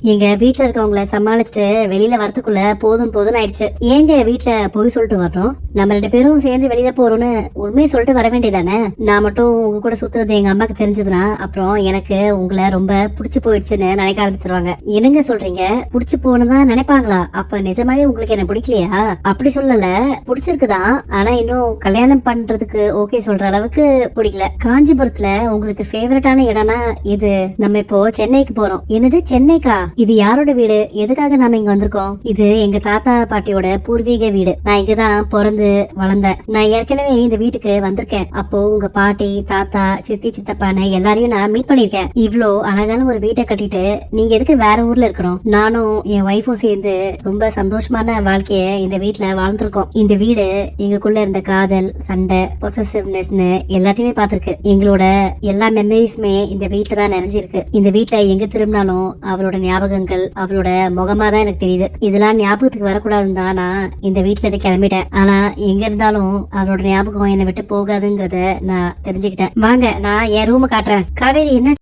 எங்க வீட்டுல இருக்கவங்கள சமாளிச்சுட்டு வெளியில வரதுக்குள்ள போதும் போதும் ஆயிடுச்சு. ஏங்க வீட்டுல போய் சொல்லிட்டு வரணும்? நம்ம 2 பேரும் சேர்ந்து வெளியில போறோம்னு உண்மையை சொல்லிட்டு வர வேண்டியதானே? நான் மட்டும் உங்க கூட சுத்துறது எங்க அம்மாக்கு தெரிஞ்சதுன்னா அப்புறம் எனக்கு உங்களை ரொம்ப புடிச்சு போயிடுச்சுன்னு நினைக்க ஆரம்பிச்சிருவாங்க. என்னங்க சொல்றீங்க? புடிச்சு போனதா நினைப்பாங்களா? அப்ப நிஜமாவே உங்களுக்கு என்ன பிடிக்கலையா? அப்படி சொல்லல, பிடிச்சிருக்குதான். ஆனா இன்னும் கல்யாணம் பண்றதுக்கு ஓகே சொல்ற அளவுக்கு பிடிக்கல. காஞ்சிபுரத்துல உங்களுக்கு ஃபேவரட்டான இடம்னா இது? நம்ம இப்போ சென்னைக்கு போறோம். என்னது சென்னைக்கா? இது யாரோட வீடு? எதுக்காக நாம இங்க வந்திருக்கோம்? இது எங்க தாத்தா பாட்டியோட பூர்வீக வீடு. நான் இங்கதான் பிறந்து வளர்ந்தேன். நான் ஏற்கனவே இந்த வீட்டுக்கு வந்திருக்கேன். அப்போ உங்க பாட்டி, தாத்தா, சித்தி, சித்தப்பான எல்லாரையும் நான் மீட் பண்ணிருக்கேன். இவ்ளோ அழகான ஒரு வீட்டை கட்டிட்டு நீங்க எதுக்கு வேற ஊர்ல இருக்கணும்? நானும் என் ஒய்ஃபும் சேர்ந்து ரொம்ப சந்தோஷமான வாழ்க்கைய இந்த வீட்டுல வாழ்ந்துருக்கோம். இந்த வீடு எங்களுக்குள்ள இருந்த காதல், சண்டை, பொசசிவ்னஸ்னு எல்லாத்தையுமே பார்த்திருக்கு. எங்களோட எல்லா மெமரிஸுமே இந்த வீட்டுல தான் நிறைஞ்சிருக்கு. இந்த வீட்டுல எங்க திரும்பினாலும் அவரோட ஞாபகங்கள், அவளோட முகமா தான் எனக்கு தெரியுது. இதெல்லாம் ஞாபகத்துக்கு வரக்கூடாதுன்னு தான் நான் இந்த வீட்டுல இருந்து கிளம்பிட்டேன். ஆனா எங்க இருந்தாலும் அவளோட ஞாபகம் என்னை விட்டு போகாதுங்கிறத நான் தெரிஞ்சுக்கிட்டேன். வாங்க, நான் என் ரூம் காட்டுறேன். காவேரி, என்ன